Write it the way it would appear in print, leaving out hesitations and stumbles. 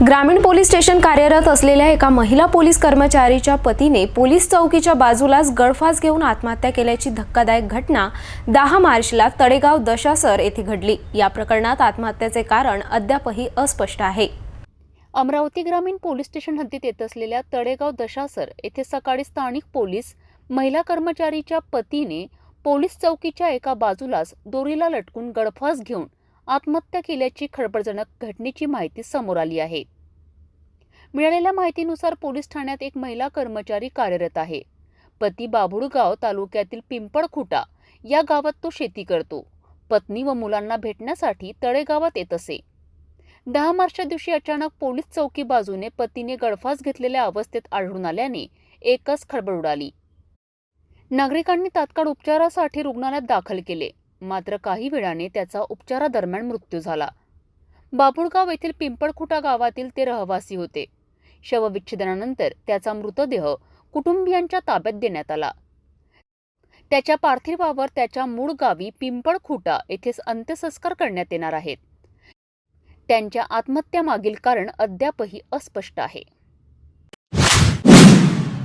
ग्रामीण police station कार्यरत असलेल्या एका महिला पोलीस कर्मचारीच्या पतीने पोलीस चौकीच्या बाजूलाच गळफास घेऊन आत्महत्या केल्याची धक्कादायक घटना 10 मार्चला तळेगाव दशासर येथे घडली। या प्रकरणात आत्महत्येचे कारण अद्यापही अस्पष्ट आहे। अमरावती ग्रामीण पोलीस स्टेशन हद्दीत येत असलेल्या तळेगाव दशासर येथे सकाळी स्थानिक पोलीस महिला कर्मचारीच्या पतीने पोलीस चौकीच्या एका बाजूलाच दोरीला लटकून गळफास घेऊन आत्महत्या केल्याची खळबळजनक घटनेची माहिती समोर आली आहे। मिळालेल्या माहितीनुसार पोलीस ठाण्यात एक महिला कर्मचारी कार्यरत आहे। पती बाभुळगाव तालुक्यातील पिंपळखुटा या गावात तो शेती करतो। पत्नी व मुलांना भेटण्यासाठी तळेगावात येत असे। 10 मार्चच्या दिवशी अचानक पोलीस चौकी बाजूने पतीने गळफास घेतलेल्या अवस्थेत आढळून आल्याने एकच खळबळ उडाली। नागरिकांनी तात्काळ उपचारासाठी रुग्णालयात दाखल केले, मात्र काही वेळाने त्याचा उपचारादरम्यान मृत्यू झाला। बाभुळगाव येथील पिंपळखुटा गावातील ते रहिवासी होते। शवविच्छेदनानंतर त्याचा मृतदेह कुटुंबियांच्या ताब्यात देण्यात आला। त्याच्या पार्थिवावर त्याच्या मूळ गावी पिंपळखुटा येथेच अंत्यसंस्कार करण्यात येणार आहेत। त्यांच्या आत्महत्येमागील कारण अद्यापही अस्पष्ट आहे।